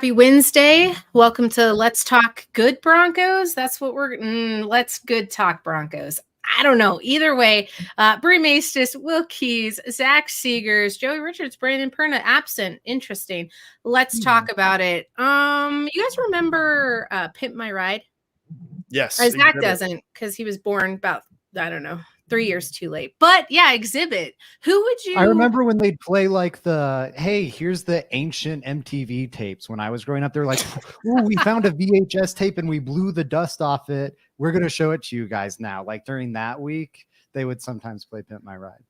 Happy Wednesday. Welcome to Let's Talk Good Broncos. That's what Let's Good Talk Broncos. I don't know. Either way, Brie Maestas, Will Keys, Zach Seegers, Joey Richards, Brandon Perna absent. Interesting. Let's talk about it. You guys remember Pimp My Ride? Yes. Zach doesn't because he was born about, I don't know, 3 years too late. But yeah, Exhibit. Who would you? I remember when they'd play like hey, here's the ancient MTV tapes. When I was growing up, they're like, ooh, we found a VHS tape and we blew the dust off it. We're going to show it to you guys now. Like during that week, they would sometimes play Pimp My Ride.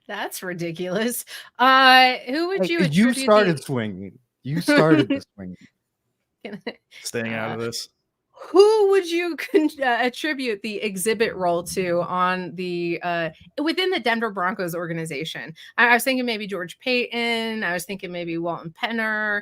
That's ridiculous. Who would you? You started swinging. You started the swinging. Staying out of this. Who would you attribute the exhibit role to on the within the Denver Broncos organization? I was thinking maybe George Payton. I was thinking maybe Walton Penner.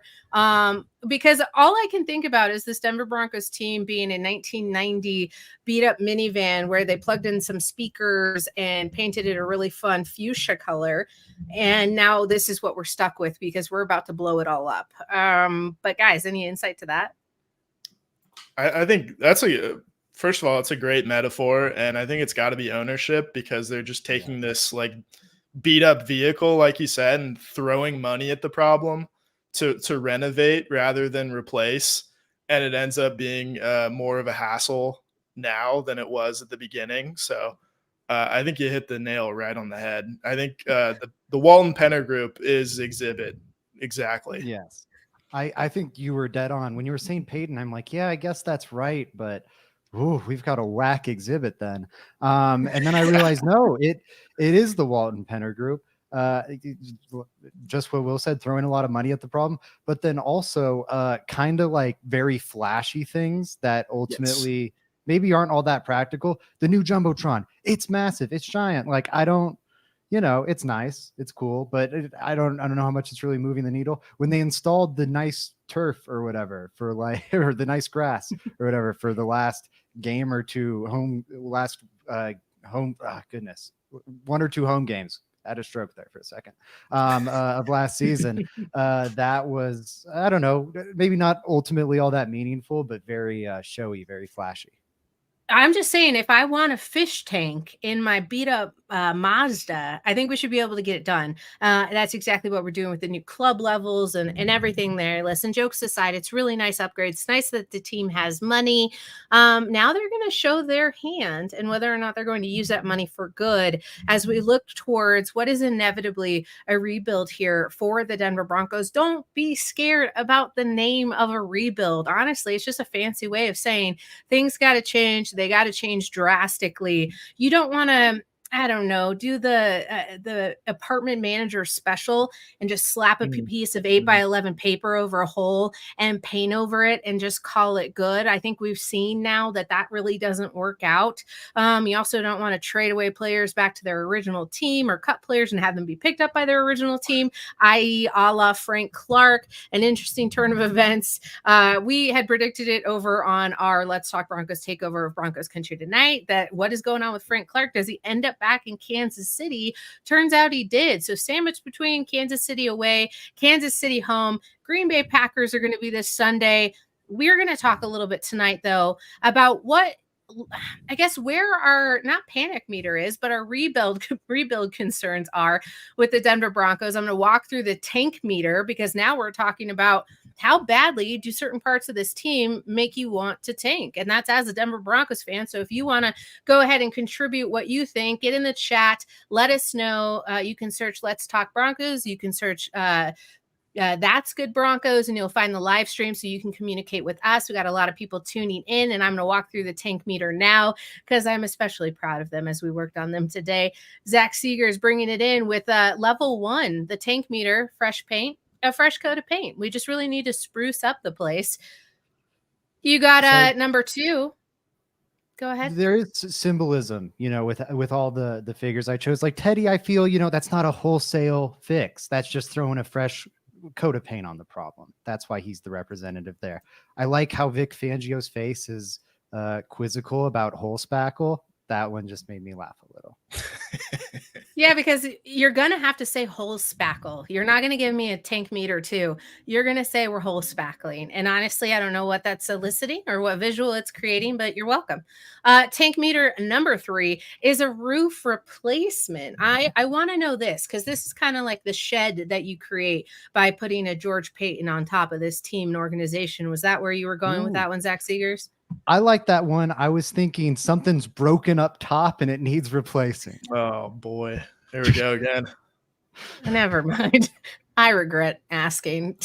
Because all I can think about is this Denver Broncos team being a 1990 beat up minivan where they plugged in some speakers and painted it a really fun fuchsia color. And now this is what we're stuck with because we're about to blow it all up. But guys, any insight to that? I think that's first of all, it's a great metaphor. And I think it's got to be ownership because they're just taking this like beat up vehicle, like you said, and throwing money at the problem to renovate rather than replace. And it ends up being more of a hassle now than it was at the beginning. So I think you hit the nail right on the head. I think the Walton Penner group is Exhibit. Exactly. Yes. I think you were dead on. When you were saying Peyton, I'm like, yeah, I guess that's right. But we've got a whack Exhibit then. And then I realized, no, it is the Walton Penner group. Just what Will said, throwing a lot of money at the problem, but then also kind of like very flashy things that ultimately maybe aren't all that practical. The new Jumbotron, it's massive, it's giant. Like it's nice, it's cool, but I don't know how much it's really moving the needle. When they installed the nice turf or whatever for or the nice grass or whatever for the last game or two one or two home games. I had a stroke there for a second of last season. That was, I don't know, maybe not ultimately all that meaningful, but very showy, very flashy. I'm just saying, if I want a fish tank in my beat up Mazda, I think we should be able to get it done. That's exactly what we're doing with the new club levels and everything there. Listen, jokes aside, it's really nice upgrades. It's nice that the team has money. Now they're going to show their hand and whether or not they're going to use that money for good as we look towards what is inevitably a rebuild here for the Denver Broncos. Don't be scared about the name of a rebuild. Honestly, it's just a fancy way of saying things got to change. They got to change drastically. You don't want to, I don't know, do the apartment manager special and just slap a piece of 8x11 paper over a hole and paint over it and just call it good. I think we've seen now that really doesn't work out. You also don't want to trade away players back to their original team or cut players and have them be picked up by their original team, i.e. a la Frank Clark. An interesting turn of events. We had predicted it over on our Let's Talk Broncos takeover of Broncos Country tonight that what is going on with Frank Clark? Does he end up back in Kansas City? Turns out he did. So sandwiched between Kansas City away, Kansas City home. Green Bay Packers are going to be this Sunday. We're going to talk a little bit tonight, though, about what I guess where our not panic meter is, but our rebuild concerns are with the Denver Broncos. I'm going to walk through the tank meter because now we're talking about how badly do certain parts of this team make you want to tank? And that's as a Denver Broncos fan. So if you want to go ahead and contribute what you think, get in the chat, let us know. You can search Let's Talk Broncos. You can search That's Good Broncos, and you'll find the live stream so you can communicate with us. We got a lot of people tuning in, and I'm going to walk through the tank meter now because I'm especially proud of them as we worked on them today. Zach Seegers bringing it in with level 1, the tank meter, fresh paint, a fresh coat of paint. We just really need to spruce up the place. You got number 2. Go ahead. There is symbolism, with all the figures I chose. Like Teddy, I feel, that's not a wholesale fix. That's just throwing a fresh coat of paint on the problem. That's why he's the representative there. I like how Vic Fangio's face is quizzical about hole spackle. That one just made me laugh a little. Yeah, because you're going to have to say whole spackle. You're not going to give me a tank meter too. You're going to say we're whole spackling. And honestly, I don't know what that's eliciting or what visual it's creating, but you're welcome. Tank meter number 3 is a roof replacement. I want to know this because this is kind of like the shed that you create by putting a George Payton on top of this team and organization. Was that where you were going with that one, Zach Seegers? I like that one. I was thinking something's broken up top and it needs replacing. Oh boy. There we go again. Never mind. I regret asking.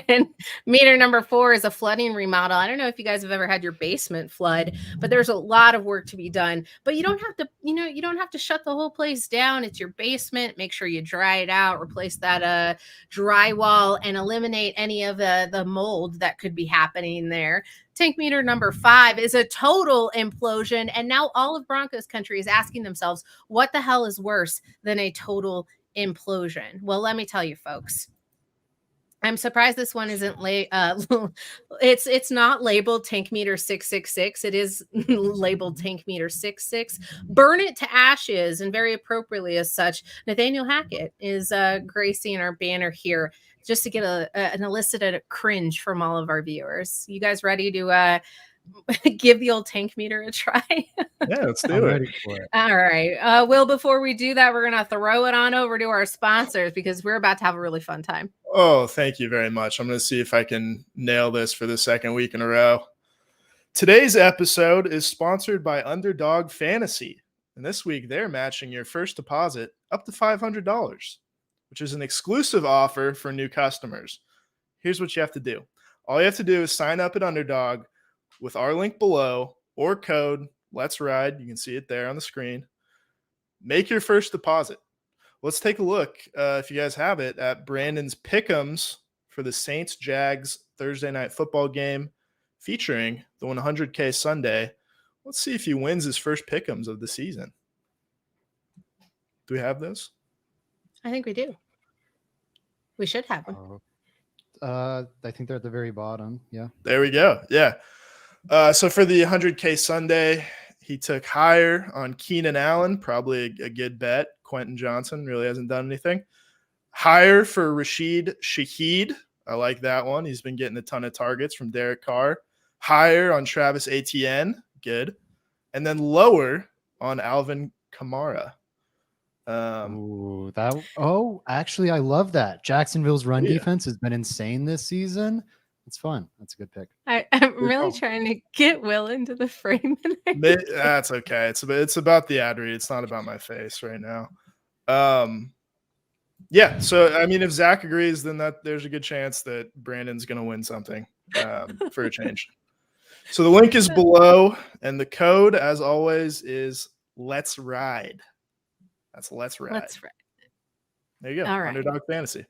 And meter number 4 is a flooding remodel. I don't know if you guys have ever had your basement flood, but there's a lot of work to be done. But you don't have to, you don't have to shut the whole place down. It's your basement. Make sure you dry it out, replace that drywall, and eliminate any of the mold that could be happening there. Tank meter number 5 is a total implosion. And now all of Broncos country is asking themselves, what the hell is worse than a total implosion? Well, let me tell you, folks. I'm surprised this one isn't it's not labeled tank meter 666. It is labeled tank meter 66. Burn it to ashes, and very appropriately as such, Nathaniel Hackett is gracing our banner here just to get an elicited cringe from all of our viewers. You guys ready to give the old tank meter a try? Yeah, let's do it. All right. Will, before we do that, we're going to throw it on over to our sponsors because we're about to have a really fun time. Oh, thank you very much. I'm going to see if I can nail this for the second week in a row. Today's episode is sponsored by Underdog Fantasy. And this week, they're matching your first deposit up to $500, which is an exclusive offer for new customers. Here's what you have to do. All you have to do is sign up at Underdog with our link below or code Let's Ride. You can see it there on the screen. Make your first deposit. Let's take a look, if you guys have it, at Brandon's pick'ems for the Saints-Jags Thursday night football game featuring the 100K Sunday. Let's see if he wins his first pick'ems of the season. Do we have those? I think we do. We should have them. I think they're at the very bottom. Yeah. There we go. Yeah. So for the 100K Sunday, he took higher on Keenan Allen, probably a good bet. Quentin Johnson really hasn't done anything. Higher for Rashid Shaheed. I like that one. He's been getting a ton of targets from Derek Carr. Higher on Travis Etienne. Good. And then lower on Alvin Kamara. Actually, I love that. Jacksonville's run defense has been insane this season. It's fun. That's a good pick. I'm really trying to get Will into the frame. That's okay. It's about the ad read. It's not about my face right now. Yeah. So I mean, if Zach agrees, then there's a good chance that Brandon's going to win something for a change. So the link is below, and the code, as always, is Let's Ride. That's Let's Ride. Let's Ride. There you go. All right. Underdog Fantasy.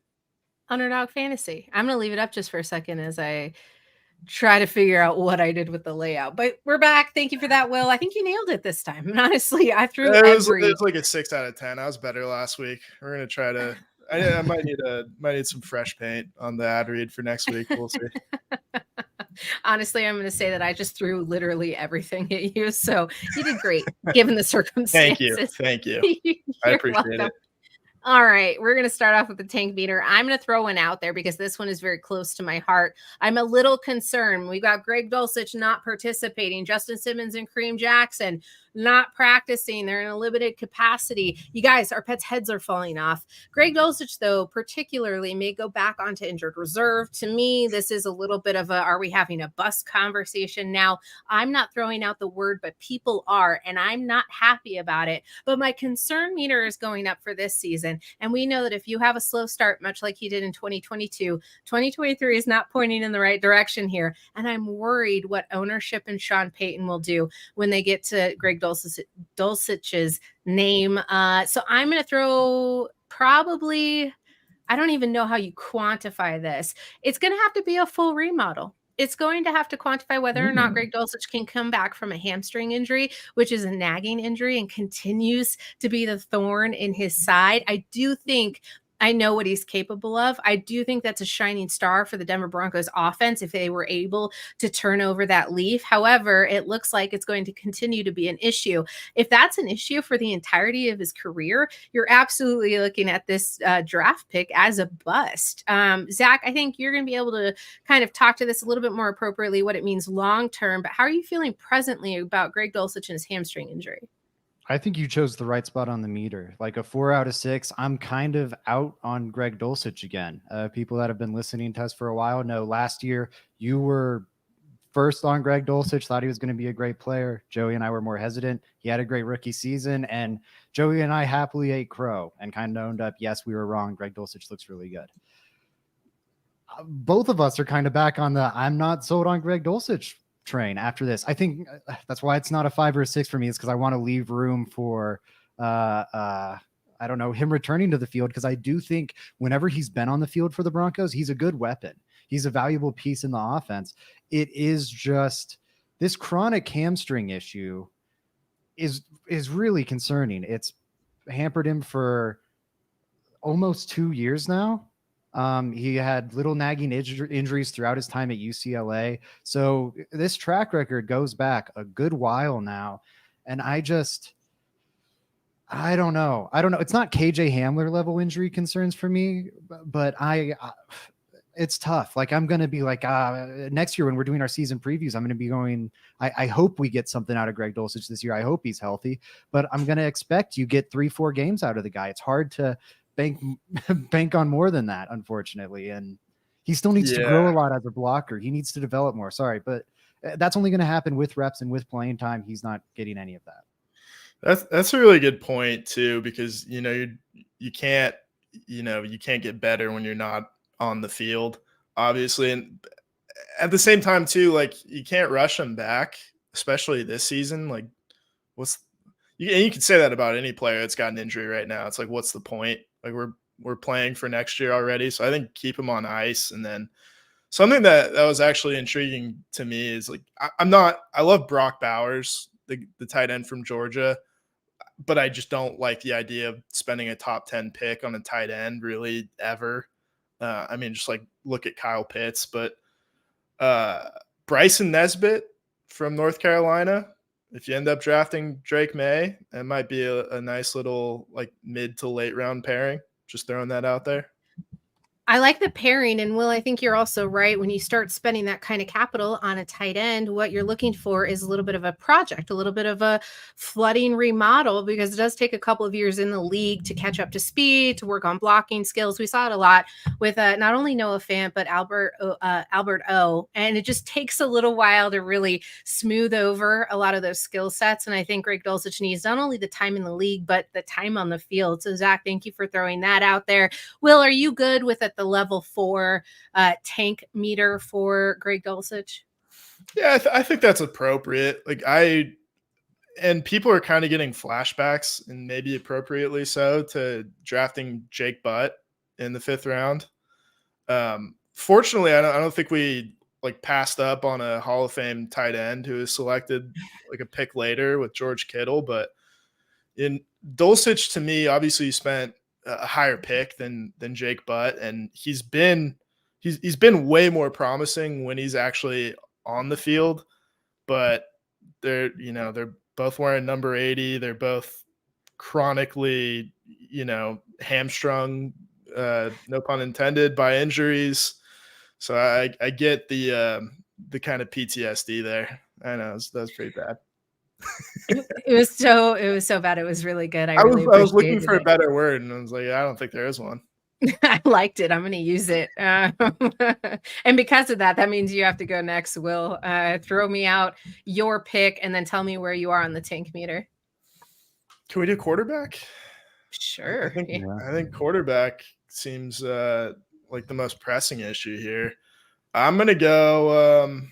Underdog Fantasy. I'm going to leave it up just for a second as I try to figure out what I did with the layout. But we're back. Thank you for that, Will. I think you nailed it this time. And honestly, I threw it was like a 6 out of 10. I was better last week. We're going to try to – I might need some fresh paint on the ad read for next week. We'll see. Honestly, I'm going to say that I just threw literally everything at you. So you did great given the circumstances. Thank you. I appreciate it. All right, we're going to start off with the tank meter. I'm going to throw one out there because this one is very close to my heart. I'm a little concerned. We've got Greg Dulcich not participating, Justin Simmons and Kareem Jackson not practicing. They're in a limited capacity. You guys, our pets' heads are falling off. Greg Dulcich, though, particularly may go back onto injured reserve. To me, this is a little bit of are we having a bust conversation now? I'm not throwing out the word, but people are, and I'm not happy about it. But my concern meter is going up for this season. And we know that if you have a slow start, much like he did in 2022, 2023 is not pointing in the right direction here. And I'm worried what ownership and Shawn Payton will do when they get to Greg Dulcich's name. So I'm going to throw probably, I don't even know how you quantify this. It's going to have to be a full remodel. It's going to have to quantify whether or not Greg Dulcich can come back from a hamstring injury, which is a nagging injury and continues to be the thorn in his side. I do think I know what he's capable of. I do think that's a shining star for the Denver Broncos offense if they were able to turn over that leaf. However, it looks like it's going to continue to be an issue. If that's an issue for the entirety of his career, you're absolutely looking at this draft pick as a bust. Zach, I think you're going to be able to kind of talk to this a little bit more appropriately, what it means long term. But how are you feeling presently about Greg Dulcich and his hamstring injury? I think you chose the right spot on the meter. Like a 4 out of 6. I'm kind of out on Greg Dulcich again. People that have been listening to us for a while know last year you were first on Greg Dulcich, thought he was going to be a great player. Joey and I were more hesitant. He had a great rookie season, and Joey and I happily ate crow and kind of owned up, yes, we were wrong. Greg Dulcich looks really good. Both of us are kind of back on the I'm not sold on Greg Dulcich train after this. I think that's why it's not a 5 or a 6 for me, is because I want to leave room for I don't know, him returning to the field, because I do think whenever he's been on the field for the Broncos, he's a good weapon. He's a valuable piece in the offense. It is just this chronic hamstring issue is really concerning. It's hampered him for almost 2 years now. He had little nagging injuries throughout his time at UCLA. So this track record goes back a good while now. And I don't know. It's not KJ Hamler level injury concerns for me, but it's tough. Like I'm going to be like, next year when we're doing our season previews, I'm going to be going, I hope we get something out of Greg Dulcich this year. I hope he's healthy, but I'm going to expect you get 3-4 games out of the guy. It's hard to bank on more than that, unfortunately. And he still needs to grow a lot as a blocker. He needs to develop more. Sorry, but that's only going to happen with reps and with playing time. He's not getting any of that. That's a really good point too, because you can't get better when you're not on the field, obviously. And at the same time too, like you can't rush him back, especially this season. Like you can say that about any player that's got an injury right now. It's like, what's the point? Like we're playing for next year already. So I think keep him on ice. And then something that was actually intriguing to me is like, I love Brock Bowers, the tight end from Georgia, but I just don't like the idea of spending a top 10 pick on a tight end really ever. I mean, just like look at Kyle Pitts, but Bryson Nesbitt from North Carolina, if you end up drafting Drake May, it might be a nice little like mid to late round pairing. Just throwing that out there. I like the pairing. And Will, I think you're also right. When you start spending that kind of capital on a tight end, what you're looking for is a little bit of a project, a little bit of a flooding remodel, because it does take a couple of years in the league to catch up to speed, to work on blocking skills. We saw it a lot with not only Noah Fant, but Albert O. And it just takes a little while to really smooth over a lot of those skill sets. And I think Greg Dulcich needs not only the time in the league, but the time on the field. So Zach, thank you for throwing that out there. Will, are you good with the level 4 tank meter for Greg Dulcich? Yeah, I think that's appropriate. Like and people are kind of getting flashbacks, and maybe appropriately so, to drafting Jake Butt in the 5th round. Fortunately, I don't think we like passed up on a Hall of Fame tight end who was selected like a pick later with George Kittle. But in Dulcich, to me, obviously you spent a higher pick than Jake Butt, and he's been way more promising when he's actually on the field. But they're both wearing number 80. They're both chronically hamstrung, no pun intended, by injuries. So I get the kind of PTSD there. I know that was pretty bad. It was so bad. It was really good. I was looking for a better word, and I was like, I don't think there is one. I liked it. I'm going to use it. And because of that means you have to go next, Will. Throw me out your pick and then tell me where you are on the tank meter. Can we do quarterback? Sure. I think quarterback seems like the most pressing issue here. I'm going to go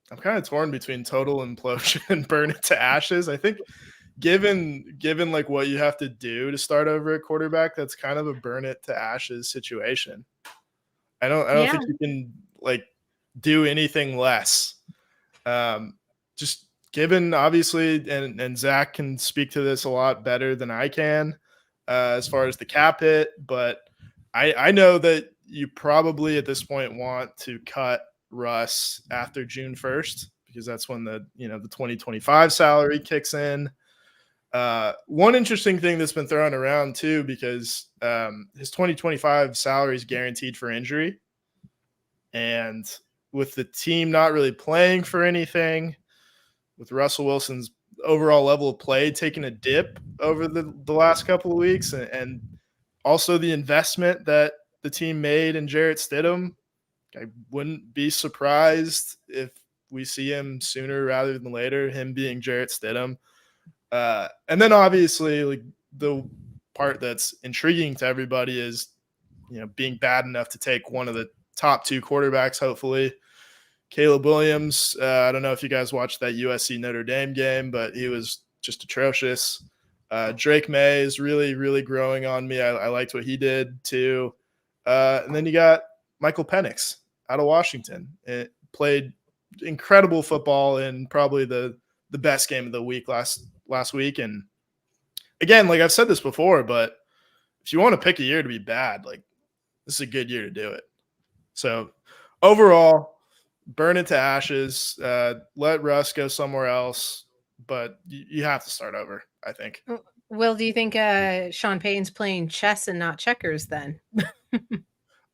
I'm kind of torn between total implosion and burn it to ashes. I think given like what you have to do to start over at quarterback, that's kind of a burn it to ashes situation. I don't think you can like do anything less. Just given, obviously, and Zach can speak to this a lot better than I can as far as the cap hit, but I know that you probably at this point want to cut Russ after June 1st because that's when the 2025 salary kicks in. One interesting thing that's been thrown around too, because his 2025 salary is guaranteed for injury, and with the team not really playing for anything, with Russell Wilson's overall level of play taking a dip over the last couple of weeks, and also the investment that the team made in Jarrett Stidham, I wouldn't be surprised if we see him sooner rather than later, him being Jarrett Stidham. And then obviously, like, the part that's intriguing to everybody is, being bad enough to take one of the top two quarterbacks, hopefully. Caleb Williams, I don't know if you guys watched that USC Notre Dame game, but he was just atrocious. Drake May is really, really growing on me. I liked what he did too. And then you got Michael Penix out of Washington. It played incredible football in probably the best game of the week last week. And again, like I've said this before, but if you want to pick a year to be bad, like, this is a good year to do it. So overall, burn it to ashes. Let Russ go somewhere else, but you have to start over, I think. Will, do you think Shawn Payton's playing chess and not checkers then?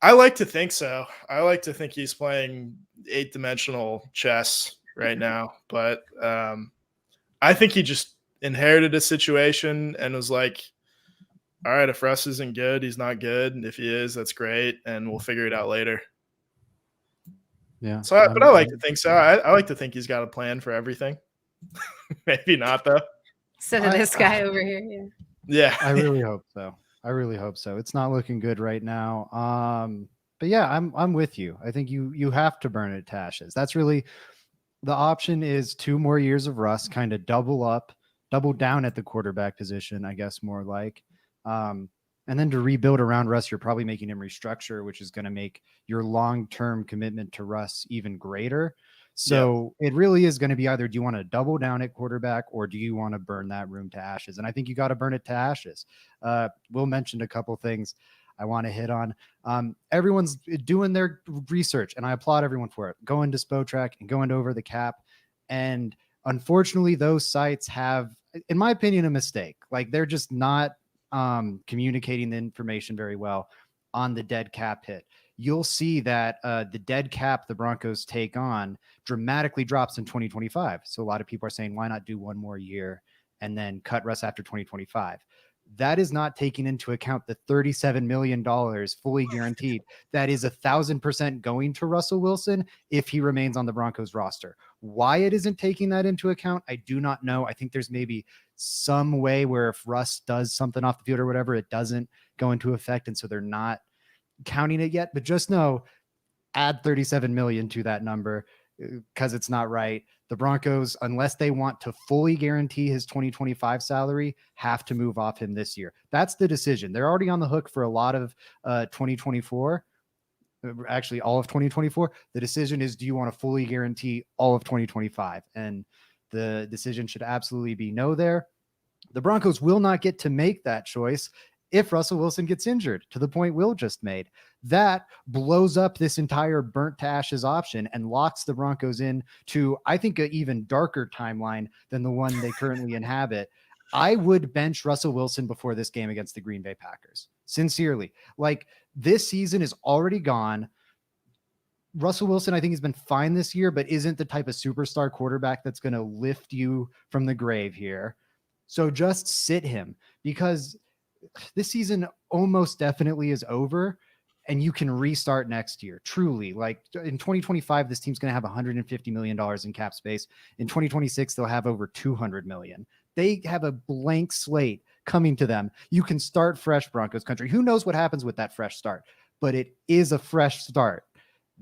I like to think so. I like to think he's playing 8-dimensional chess right now, but I think he just inherited a situation and was like, all right, if Russ isn't good, he's not good. And if he is, that's great, and we'll figure it out later. Yeah. So, but I like to think so. I like to think he's got a plan for everything. Maybe not, though. So this guy over here, yeah. Yeah. I really hope so. I really hope so. It's not looking good right now. But yeah, I'm with you. I think you have to burn it to ashes. That's really the option. Is 2 more years of Russ, kind of double down at the quarterback position, I guess, more like. And then to rebuild around Russ, you're probably making him restructure, which is going to make your long-term commitment to Russ even greater. So It really is going to be either, do you want to double down at quarterback, or do you want to burn that room to ashes? And I think you got to burn it to ashes. Will mentioned a couple things I want to hit on. Everyone's doing their research, and I applaud everyone for it. Going to Spotrac and going over the cap. And unfortunately, those sites have, in my opinion, a mistake. Like, they're just not communicating the information very well on the dead cap hit. You'll see that the dead cap the Broncos take on dramatically drops in 2025. So a lot of people are saying, why not do 1 more year and then cut Russ after 2025? That is not taking into account the $37 million fully guaranteed. That is 1,000% going to Russell Wilson if he remains on the Broncos roster. Why it isn't taking that into account, I do not know. I think there's maybe some way where if Russ does something off the field or whatever, it doesn't go into effect. And so they're not counting it yet. But just know, add 37 million to that number, because it's not right. The Broncos, unless they want to fully guarantee his 2025 salary, have to move off him this year. That's the decision. They're already on the hook for a lot of 2024. Actually, all of 2024. The decision is, do you want to fully guarantee all of 2025? And the decision should absolutely be no there. The Broncos will not get to make that choice if Russell Wilson gets injured, to the point Will just made. That blows up this entire burnt to ashes option and locks the Broncos in to, I think, an even darker timeline than the one they currently inhabit. I would bench Russell Wilson before this game against the Green Bay Packers. Sincerely. Like, this season is already gone. Russell Wilson, I think, has been fine this year, but isn't the type of superstar quarterback that's going to lift you from the grave here. So just sit him, because this season almost definitely is over, and you can restart next year. Truly, like, in 2025, this team's going to have $150 million in cap space. In 2026, they'll have over $200 million. They have a blank slate coming to them. You can start fresh, Broncos country. Who knows what happens with that fresh start, but it is a fresh start.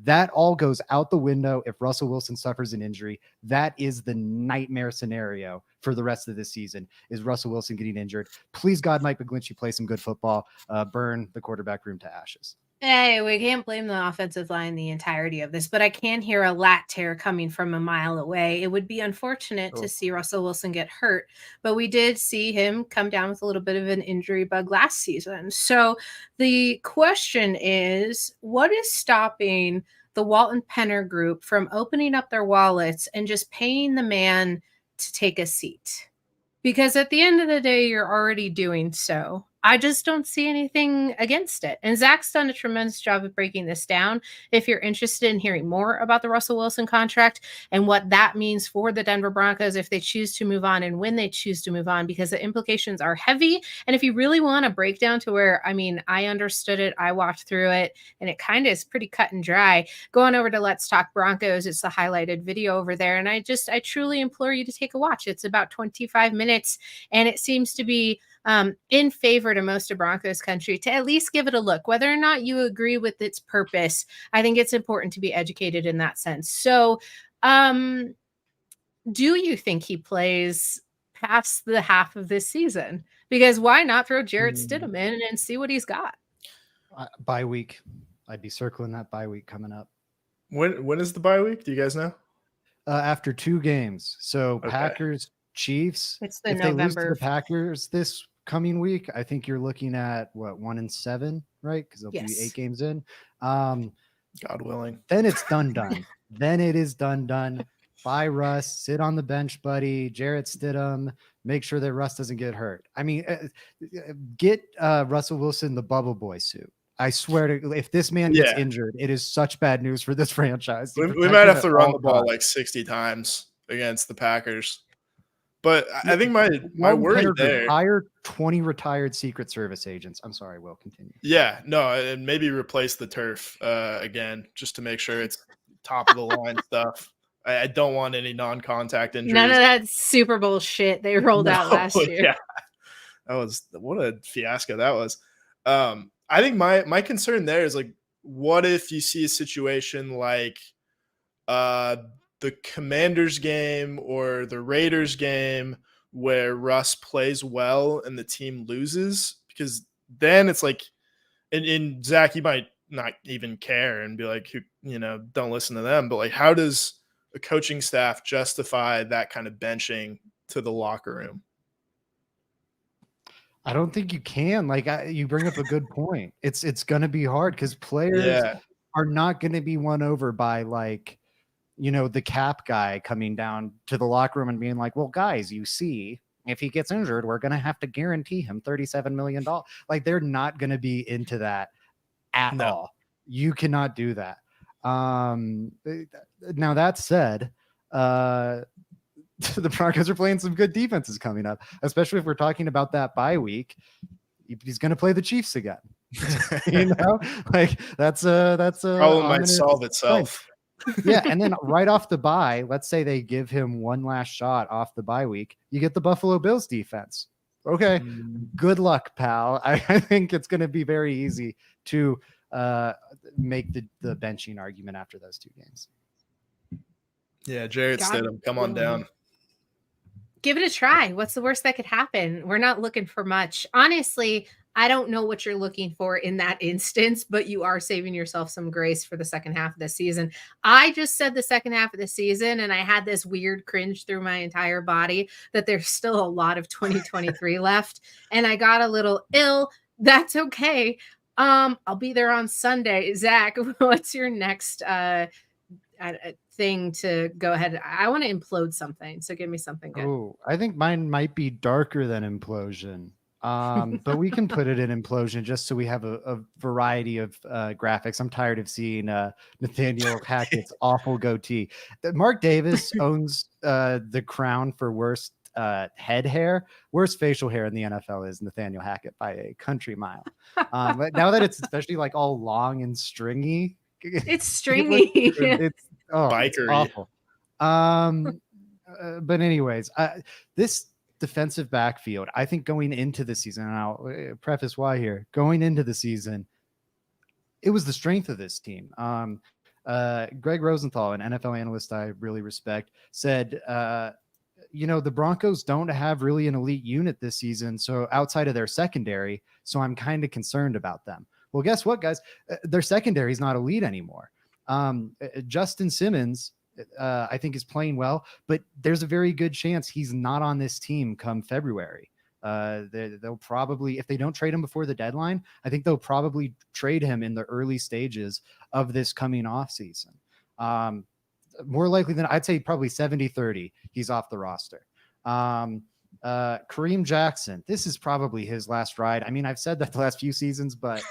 That all goes out the window if Russell Wilson suffers an injury. That is the nightmare scenario for the rest of this season, is Russell Wilson getting injured. Please, God, Mike McGlinchey play some good football. Burn the quarterback room to ashes. Hey, we can't blame the offensive line the entirety of this, but I can hear a lat tear coming from a mile away. It would be unfortunate to see Russell Wilson get hurt, but we did see him come down with a little bit of an injury bug last season. So the question is, what is stopping the Walton Penner group from opening up their wallets and just paying the man to take a seat? Because at the end of the day, you're already doing so. I just don't see anything against it. And Zach's done a tremendous job of breaking this down. If you're interested in hearing more about the Russell Wilson contract and what that means for the Denver Broncos if they choose to move on and when they choose to move on, because the implications are heavy. And if you really want a breakdown to where, I mean, I understood it, I walked through it, and it kind of is pretty cut and dry, go on over to Let's Talk Broncos. It's the highlighted video over there. And I truly implore you to take a watch. It's about 25 minutes, and it seems to be in favor to most of Broncos country to at least give it a look. Whether or not you agree with its purpose, I think it's important to be educated in that sense. So, do you think he plays past the half of this season? Because why not throw Jarrett Stidham in and see what he's got? Bye week. I'd be circling that bye week coming up. When is the bye week? Do you guys know? After 2 games. So Okay. Packers, Chiefs. It's the if they lose to November. the Packers this coming week, I think you're looking at what, 1-7, right? Because they'll be Yes. 8 games in. God willing. Then it's done. Then it is done. Bye Russ, sit on the bench, buddy. Jarrett Stidham, make sure that Russ doesn't get hurt. I mean, get Russell Wilson the bubble boy suit. I swear to, if this man gets injured, it is such bad news for this franchise. We might have to run the ball like 60 times against the Packers. But I think my worry there, hire 20 retired Secret Service agents. I'm sorry, Will, continue. Yeah, no, and maybe replace the turf again, just to make sure it's top of the line stuff. I don't want any non-contact injuries. None of that Super Bowl shit they rolled out last year. Yeah, that was what a fiasco that was. I think my concern there is like, what if you see a situation like the Commanders game or the Raiders game where Russ plays well and the team loses? Because then it's like, and Zach, you might not even care and be like, don't listen to them. But like, how does a coaching staff justify that kind of benching to the locker room? I don't think you can. Like, you bring up a good point. It's going to be hard because players are not going to be won over by like, the cap guy coming down to the locker room and being like, well, guys, you see, if he gets injured, we're going to have to guarantee him $37 million. Like, they're not going to be into that at all. You cannot do that. Now that said, the Broncos are playing some good defenses coming up, especially if we're talking about that bye week. He's going to play the Chiefs again. Like that's a problem might solve itself. Yeah, and then right off the bye, let's say they give him one last shot off the bye week. You get the Buffalo Bills defense. Okay, good luck, pal. I think it's going to be very easy to make the benching argument after those 2 games. Yeah, Jarrett Stidham, come on down. Give it a try. What's the worst that could happen? We're not looking for much. Honestly, I don't know what you're looking for in that instance, but you are saving yourself some grace for the second half of the season. I just said the second half of the season, and I had this weird cringe through my entire body that there's still a lot of 2023 left, and I got a little ill. That's okay. I'll be there on Sunday. Zach, what's your next thing to go ahead? I want to implode something, so give me something good. Oh, I think mine might be darker than Implosion. But we can put it in Implosion just so we have a variety of graphics. I'm tired of seeing Nathaniel Hackett's awful goatee. Mark Davis owns the crown for worst head hair. Worst facial hair in the NFL is Nathaniel Hackett by a country mile. But now that it's especially like all long and stringy, it's stringy. It's bikery. Awful. But anyways, this defensive backfield, I think going into the season, and I'll preface why here, going into the season, it was the strength of this team. Greg Rosenthal, an NFL analyst I really respect, said, the Broncos don't have really an elite unit this season. So outside of their secondary, so I'm kind of concerned about them. Well, guess what, guys? Their secondary is not elite anymore. Justin Simmons, I think, is playing well, but there's a very good chance he's not on this team come February. They'll probably, if they don't trade him before the deadline, I think they'll probably trade him in the early stages of this coming off season. More likely than, I'd say probably 70-30, he's off the roster. Kareem Jackson, this is probably his last ride. I mean, I've said that the last few seasons, but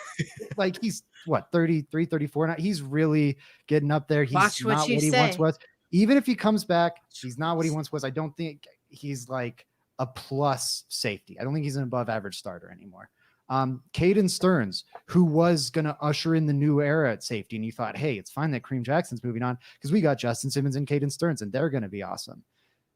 like, he's what, 33, 34 now. He's really getting up there. He's Watch what not you what he say. once was. Even if he comes back, he's not what he once was. I don't think he's like a plus safety. I don't think he's an above average starter anymore. Caden Stearns, who was going to usher in the new era at safety, and you thought, hey, it's fine that Kareem Jackson's moving on because we got Justin Simmons and Caden Stearns, and they're going to be awesome.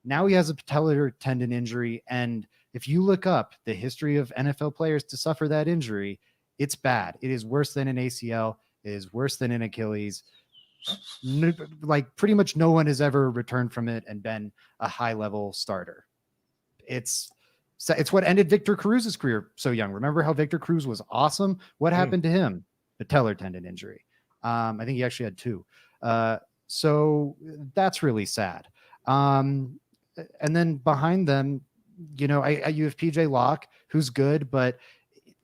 Now he has a patellar tendon injury, and if you look up the history of NFL players to suffer that injury, it's bad. It is worse than an ACL. It is worse than an Achilles. Like, pretty much no one has ever returned from it and been a high-level starter. It's what ended Victor Cruz's career so young. Remember how Victor Cruz was awesome? What happened to him? Patellar tendon injury. I think he actually had 2. So that's really sad. And then behind them, you know, you have PJ Locke, who's good, but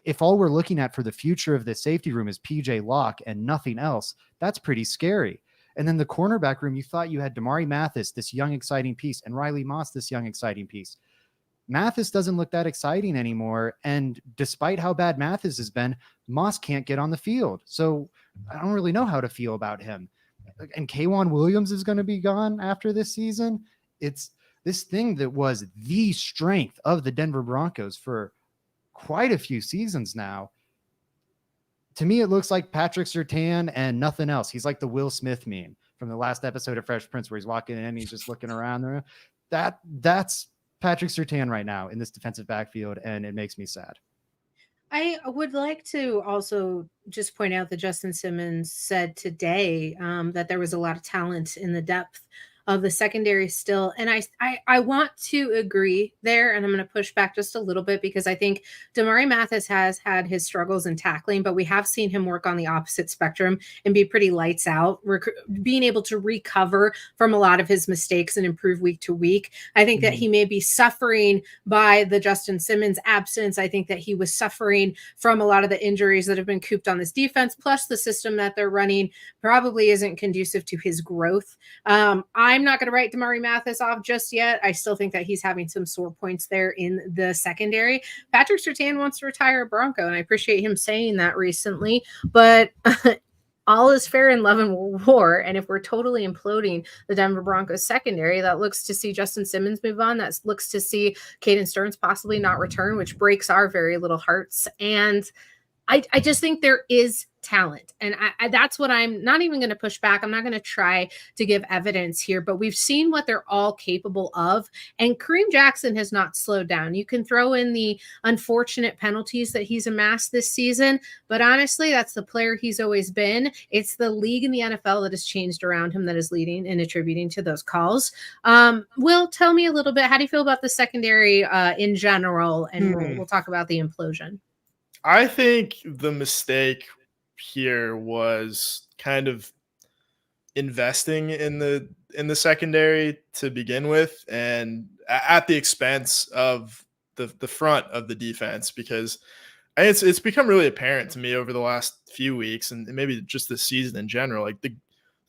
if all we're looking at for the future of the safety room is PJ Locke and nothing else, that's pretty scary. And then the cornerback room, you thought you had Damari Mathis, this young, exciting piece, and Riley Moss, this young, exciting piece. Mathis doesn't look that exciting anymore. And despite how bad Mathis has been, Moss can't get on the field. So I don't really know how to feel about him. And K'Wan Williams is going to be gone after this season. It's this thing that was the strength of the Denver Broncos for quite a few seasons now. To me, it looks like Patrick Surtain and nothing else. He's like the Will Smith meme from the last episode of Fresh Prince, where he's walking in and he's just looking around there. That's Patrick Surtain right now in this defensive backfield, and it makes me sad. I would like to also just point out that Justin Simmons said today that there was a lot of talent in the depth of the secondary still. And I want to agree there, and I'm going to push back just a little bit because I think Damari Mathis has had his struggles in tackling, but we have seen him work on the opposite spectrum and be pretty lights out, being able to recover from a lot of his mistakes and improve week to week. I think that he may be suffering by the Justin Simmons absence. I think that he was suffering from a lot of the injuries that have been cooped on this defense, plus the system that they're running probably isn't conducive to his growth. I'm not going to write Damari Mathis off just yet. I still think that he's having some sore points there in the secondary. Patrick Surtain wants to retire a Bronco, and I appreciate him saying that recently, but all is fair in love and war. And if we're totally imploding the Denver Broncos secondary, that looks to see Justin Simmons move on. That looks to see Caden Stearns possibly not return, which breaks our very little hearts. And I just think there is talent. And that's what I'm not even going to push back. I'm not going to try to give evidence here, but we've seen what they're all capable of. And Kareem Jackson has not slowed down. You can throw in the unfortunate penalties that he's amassed this season, but honestly, that's the player he's always been. It's the league in the NFL that has changed around him that is leading and attributing to those calls. Will, tell me a little bit, how do you feel about the secondary in general? And we'll talk about the implosion. I think the mistake here was kind of investing in the secondary to begin with, and at the expense of the front of the defense, because it's become really apparent to me over the last few weeks and maybe just this season in general, like the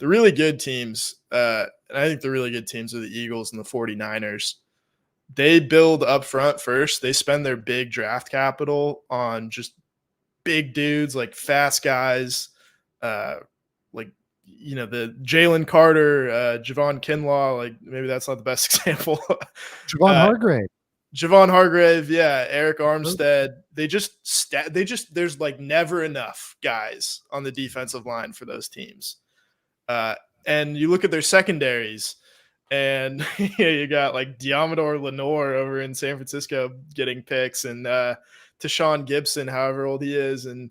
really good teams, and I think the really good teams are the Eagles and the 49ers. They build up front first. They spend their big draft capital on just big dudes, like fast guys, like, you know, the Jalen Carter, Javon Kinlaw, like maybe that's not the best example. Javon Hargrave, yeah, Eric Armstead. There's like never enough guys on the defensive line for those teams. And you look at their secondaries, and you got like Diamador Lenore over in San Francisco getting picks, and Tashawn Gibson, however old he is. And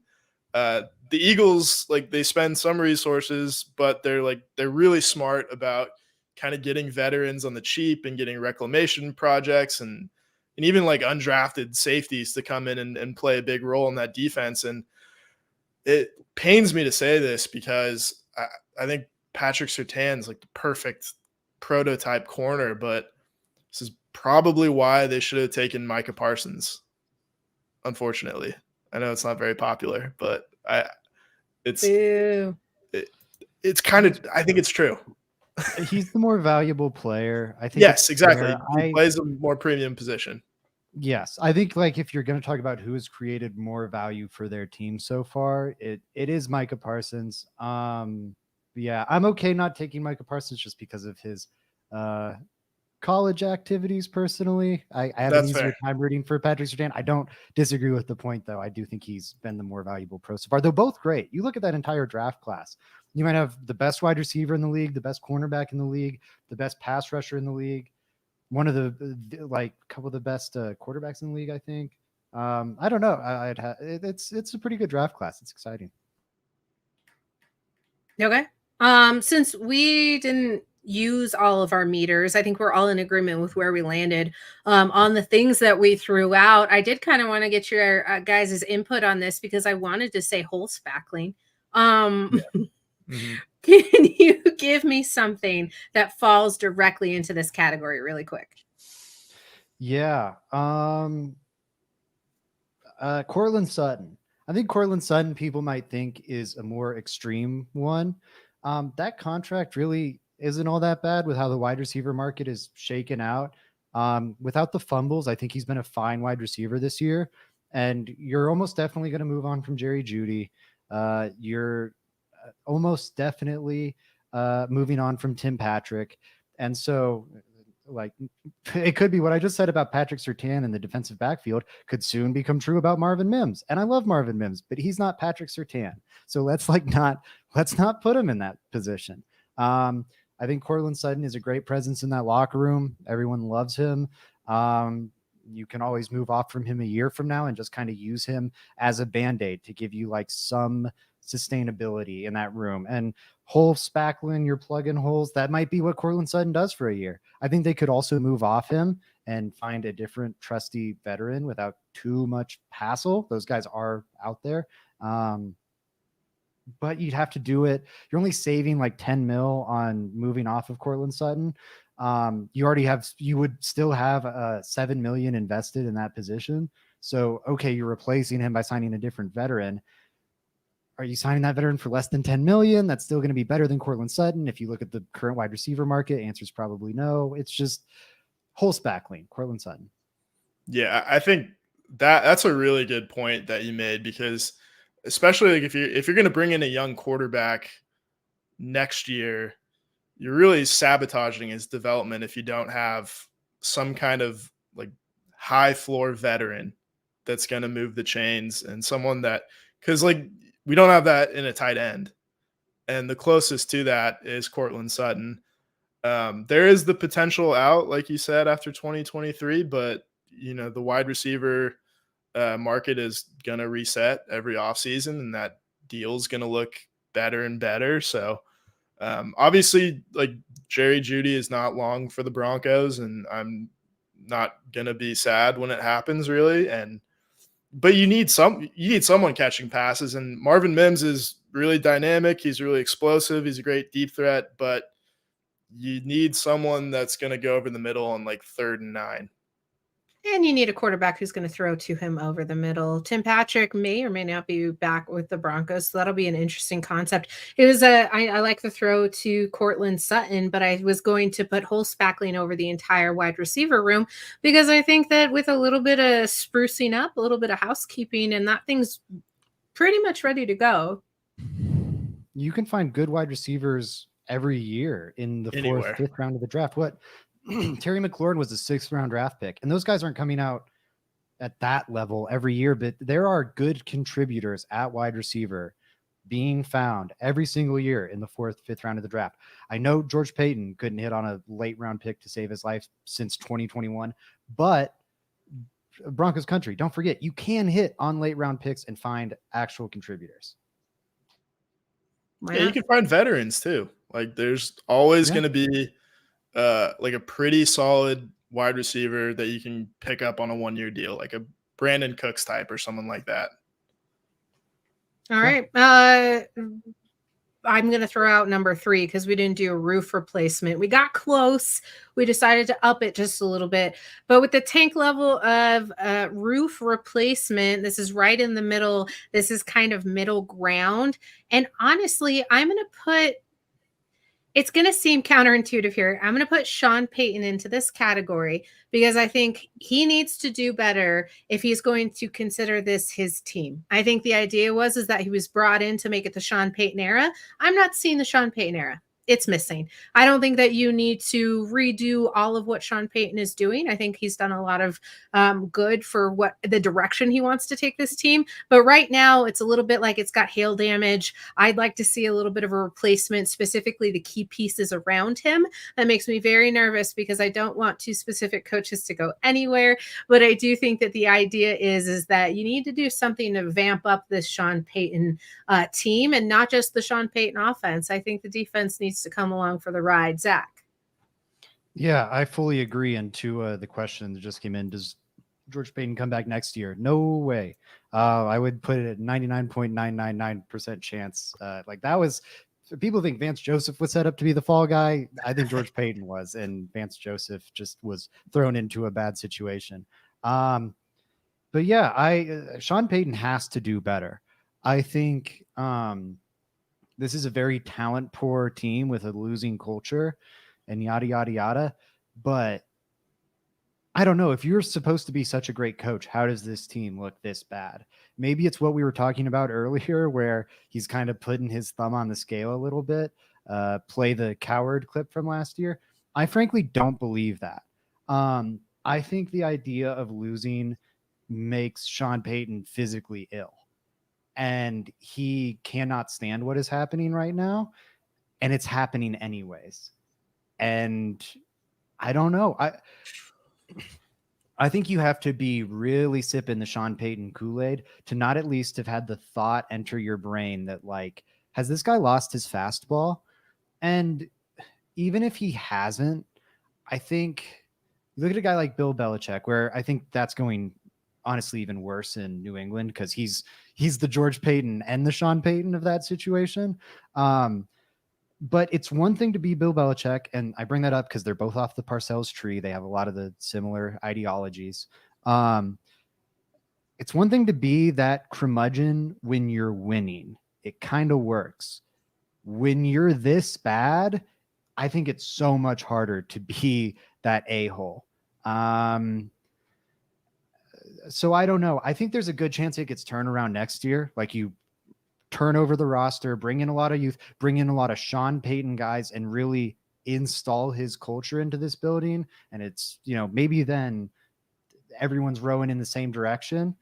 the Eagles, like, they spend some resources, but they're really smart about kind of getting veterans on the cheap and getting reclamation projects and even like undrafted safeties to come in and play a big role in that defense. And it pains me to say this because I think Patrick Surtain's like the perfect prototype corner, but this is probably why they should have taken Micah Parsons. Unfortunately, I know it's not very popular, but it's Boo. it's kind of, I think it's true. He's the more valuable player. I think. Yes, it's exactly. fair. He plays a more premium position. Yes, I think like if you're going to talk about who has created more value for their team so far, it is Micah Parsons. Yeah, I'm okay not taking Micah Parsons just because of his uh college activities personally. I have an That's easier fair. time rooting for Patrick Surtain. I don't disagree with the point though. I do think he's been the more valuable pro so far. They're both great. You look at that entire draft class. You might have the best wide receiver in the league, the best cornerback in the league, the best pass rusher in the league, one of the like couple of the best quarterbacks in the league, I think. I don't know. It's a pretty good draft class. It's exciting. Okay. Since we didn't use all of our meters, I think we're all in agreement with where we landed on the things that we threw out. I did kind of want to get your guys' input on this because I wanted to say hole spackling. Mm-hmm. Can you give me something that falls directly into this category really quick? Yeah. Courtland Sutton. I think Courtland Sutton people might think is a more extreme one. That contract really isn't all that bad with how the wide receiver market is shaken out. Without the fumbles, I think he's been a fine wide receiver this year. And you're almost definitely going to move on from Jerry Jeudy. You're almost definitely moving on from Tim Patrick. And so like it could be what I just said about Patrick Surtain in the defensive backfield could soon become true about Marvin Mims. And I love Marvin Mims, but he's not Patrick Surtain. So let's not put him in that position. I think Courtland Sutton is a great presence in that locker room. Everyone loves him. You can always move off from him a year from now and just kind of use him as a band-aid to give you like some sustainability in that room. And hole spackling your plug-in holes, that might be what Courtland Sutton does for a year. I think they could also move off him and find a different trusty veteran without too much hassle. Those guys are out there. But you'd have to do it. You're only saving like 10 mil on moving off of Courtland Sutton. You would still have 7 million invested in that position. So, okay, you're replacing him by signing a different veteran. Are you signing that veteran for less than 10 million? That's still going to be better than Courtland Sutton. If you look at the current wide receiver market, answer is probably no. It's just whole spackling, Courtland Sutton. Yeah, I think that's a really good point that you made, because especially like if you're going to bring in a young quarterback next year, you're really sabotaging his development if you don't have some kind of like high floor veteran that's going to move the chains, and someone that, because like we don't have that in a tight end, and the closest to that is Courtland Sutton. There is the potential out, like you said, after 2023, but the wide receiver market is going to reset every offseason, and that deal is going to look better and better. So obviously, like Jerry Jeudy is not long for the Broncos, and I'm not going to be sad when it happens, really. But you need someone catching passes, and Marvin Mims is really dynamic. He's really explosive. He's a great deep threat, but you need someone that's going to go over the middle on like 3rd and 9. And you need a quarterback who's going to throw to him over the middle. Tim Patrick may or may not be back with the Broncos, so that'll be an interesting concept. It was I like the throw to Courtland Sutton, but I was going to put hole spackling over the entire wide receiver room, because I think that with a little bit of sprucing up, a little bit of housekeeping, and that thing's pretty much ready to go. You can find good wide receivers every year in the Anywhere. 4th, 5th round of the draft. What Terry McLaurin was a 6th round draft pick, and those guys aren't coming out at that level every year, but there are good contributors at wide receiver being found every single year in the 4th, 5th round of the draft. I know George Payton couldn't hit on a late round pick to save his life since 2021, but Broncos country, don't forget, you can hit on late round picks and find actual contributors. Yeah, you can find veterans too. Like there's always going to be like a pretty solid wide receiver that you can pick up on a 1-year deal, like a Brandon Cooks type or someone like that. All right. I'm going to throw out number 3 because we didn't do a roof replacement. We got close. We decided to up it just a little bit. But with the tank level of roof replacement, this is right in the middle. This is kind of middle ground. And honestly, I'm going to put, it's going to seem counterintuitive here. I'm going to put Shawn Payton into this category because I think he needs to do better if he's going to consider this his team. I think the idea is that he was brought in to make it the Shawn Payton era. I'm not seeing the Shawn Payton era. It's missing. I don't think that you need to redo all of what Shawn Payton is doing. I think he's done a lot of good for what the direction he wants to take this team. But right now, it's a little bit like it's got hail damage. I'd like to see a little bit of a replacement, specifically the key pieces around him. That makes me very nervous because I don't want 2 specific coaches to go anywhere. But I do think that the idea is that you need to do something to vamp up this Shawn Payton team and not just the Shawn Payton offense. I think the defense needs to come along for the ride. Zach. Yeah, I fully agree. And to the question that just came in, does George Payton come back next year? No way. I would put it at 99.999% chance. Like that was, people think Vance Joseph was set up to be the fall guy. I think George Payton was, and Vance Joseph just was thrown into a bad situation. But yeah, Shawn Payton has to do better. I think this is a very talent poor team with a losing culture and yada, yada, yada. But I don't know, if you're supposed to be such a great coach, how does this team look this bad? Maybe it's what we were talking about earlier, where he's kind of putting his thumb on the scale a little bit, play the coward clip from last year. I frankly don't believe that. I think the idea of losing makes Shawn Payton physically ill, and he cannot stand what is happening right now, and it's happening anyways. And I don't know. I think you have to be really sipping the Shawn Payton Kool-Aid to not at least have had the thought enter your brain that, like, has this guy lost his fastball? And even if he hasn't, I think you look at a guy like Bill Belichick, where I think that's going honestly even worse in New England because he's the George Payton and the Shawn Payton of that situation. But it's one thing to be Bill Belichick, and I bring that up because they're both off the Parcells tree. They have a lot of the similar ideologies. It's one thing to be that curmudgeon when you're winning. It kind of works. When you're this bad, I think it's so much harder to be that a-hole. So I don't know. I think there's a good chance it gets turned around next year. Like, you turn over the roster, bring in a lot of youth, bring in a lot of Shawn Payton guys, and really install his culture into this building. And it's, maybe then everyone's rowing in the same direction.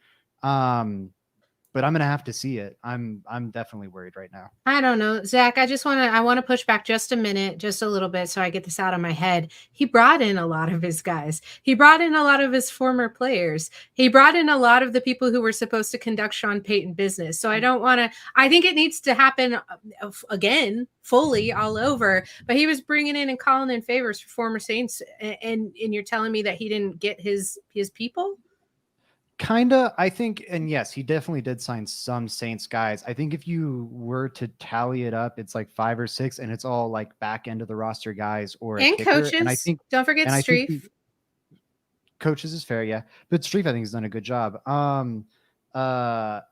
But I'm going to have to see it. I'm definitely worried right now. I don't know, Zach. I want to push back just a minute, just a little bit, so I get this out of my head. He brought in a lot of his guys. He brought in a lot of his former players. He brought in a lot of the people who were supposed to conduct Shawn Payton business. So I don't want to. I think it needs to happen again, fully all over. But he was bringing in and calling in favors for former Saints, and you're telling me that he didn't get his people. Kinda, I think, and yes, he definitely did sign some Saints guys. I think if you were to tally it up, it's like 5 or 6, and it's all like back end of the roster guys or and coaches. And I think, don't forget Streif. Coaches is fair, yeah, but Streif I think has done a good job. But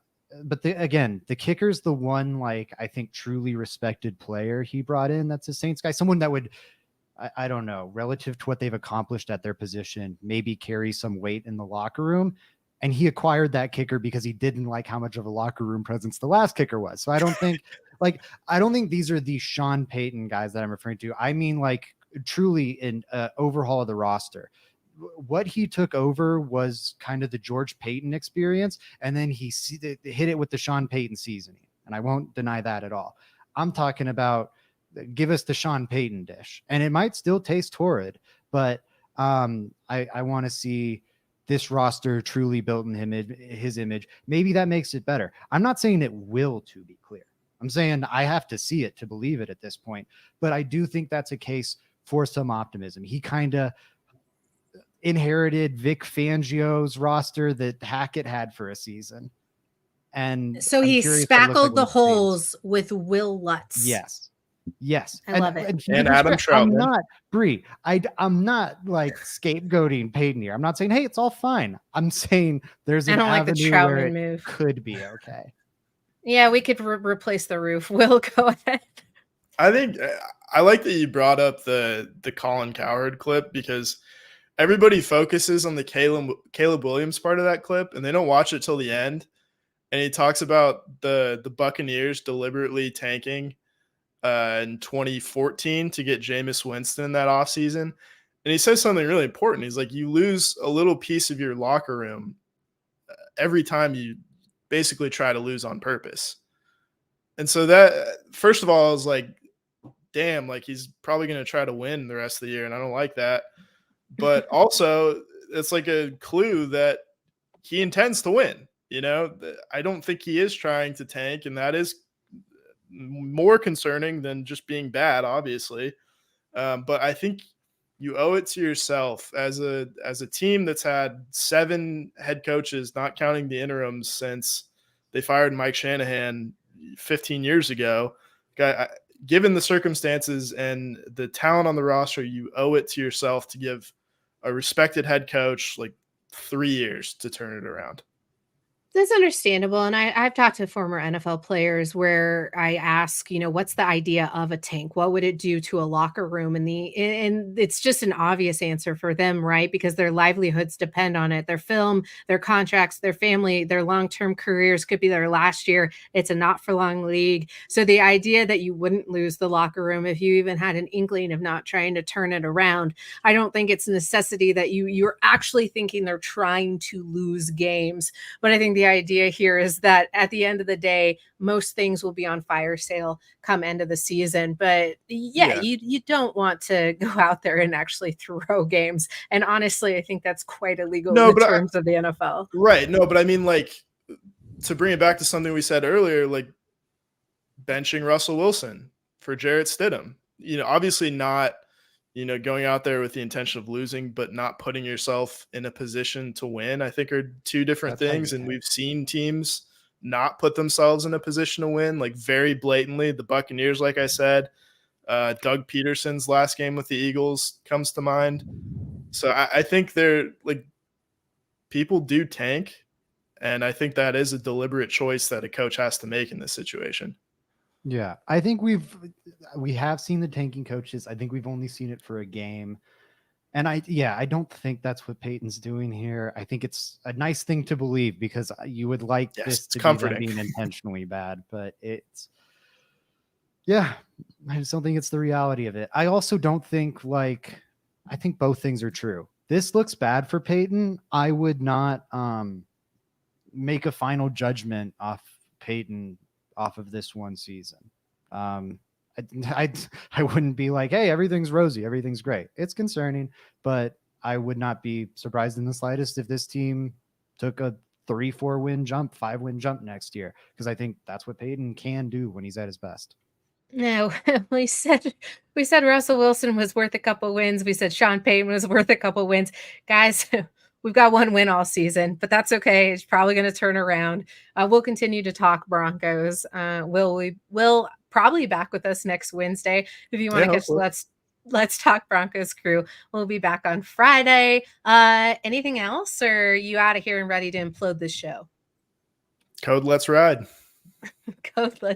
the kicker's the one, like, I think truly respected player he brought in. That's a Saints guy, someone that would, I don't know, relative to what they've accomplished at their position, maybe carry some weight in the locker room. And he acquired that kicker because he didn't like how much of a locker room presence the last kicker was. So I don't think these are the Shawn Payton guys that I'm referring to. I mean, like, truly an overhaul of the roster. What he took over was kind of the George Payton experience. And then he hit it with the Shawn Payton seasoning. And I won't deny that at all. I'm talking about, give us the Shawn Payton dish. And it might still taste horrid, but I want to see this roster truly built in his image. Maybe that makes it better. I'm not saying it will, to be clear. I'm saying I have to see it to believe it at this point. But I do think that's a case for some optimism. He kind of inherited Vic Fangio's roster that Hackett had for a season. And So I'm he curious what it looks like spackled the when it succeeds. holes with Will Lutz. Yes. I love it. And Adam I'm Troutman. not Bree. I'm not like scapegoating Payton here. I'm not saying, hey, it's all fine. I'm saying there's I an don't like the avenue where Troutman it move. could be okay. Yeah, we could replace the roof. Will, go ahead. I think I like that you brought up the Colin Cowherd clip, because everybody focuses on the Caleb Williams part of that clip and they don't watch it till the end. And he talks about the Buccaneers deliberately tanking in 2014 to get Jameis Winston in that offseason. And he says something really important. He's like, you lose a little piece of your locker room every time you basically try to lose on purpose. And so that, first of all, I was like, damn, like he's probably going to try to win the rest of the year. And I don't like that. But also, it's like a clue that he intends to win. You know, I don't think he is trying to tank, and that is more concerning than just being bad, obviously. But I think you owe it to yourself as a team that's had 7 head coaches, not counting the interims, since they fired Mike Shanahan 15 years ago. Given the circumstances and the talent on the roster, you owe it to yourself to give a respected head coach like 3 years to turn it around. That's understandable. And I've talked to former NFL players where I ask, what's the idea of a tank? What would it do to a locker room? And it's just an obvious answer for them, right? Because their livelihoods depend on it. Their film, their contracts, their family, their long-term careers could be their last year. It's a not for long league. So the idea that you wouldn't lose the locker room if you even had an inkling of not trying to turn it around, I don't think it's a necessity that you're actually thinking they're trying to lose games. But I think the idea here is that at the end of the day, most things will be on fire sale come end of the season. But you don't want to go out there and actually throw games. And honestly, I think that's quite illegal in terms of the NFL. Right. No, but I mean, like, to bring it back to something we said earlier, like benching Russell Wilson for Jarrett Stidham, obviously not, going out there with the intention of losing, but not putting yourself in a position to win, I think are two different things. And we've seen teams not put themselves in a position to win, like very blatantly. The Buccaneers, like I said, Doug Peterson's last game with the Eagles comes to mind. So I think they're like, people do tank. And I think that is a deliberate choice that a coach has to make in this situation. Yeah, I think we have seen the tanking coaches. I think we've only seen it for a game. And I don't think that's what Payton's doing here. I think it's a nice thing to believe, because you would like this to be them being intentionally bad, but I just don't think it's the reality of it. I also don't think I think both things are true. This looks bad for Payton. I would not make a final judgment off Payton off of this one season. I wouldn't be like, hey, everything's rosy, everything's great. It's concerning, but I would not be surprised in the slightest if this team took a 3-4 win jump, 5-win jump next year, because I think that's what Payton can do when he's at his best. No, we said Russell Wilson was worth a couple wins. We said Shawn Payton was worth a couple wins. Guys, we've got 1 win all season, but that's okay. It's probably going to turn around. We'll continue to talk Broncos. Will probably back with us next Wednesday. If you want to catch Let's Talk Broncos crew, we'll be back on Friday. Anything else, or are you out of here and ready to implode this show? Code Let's Ride. Code Let's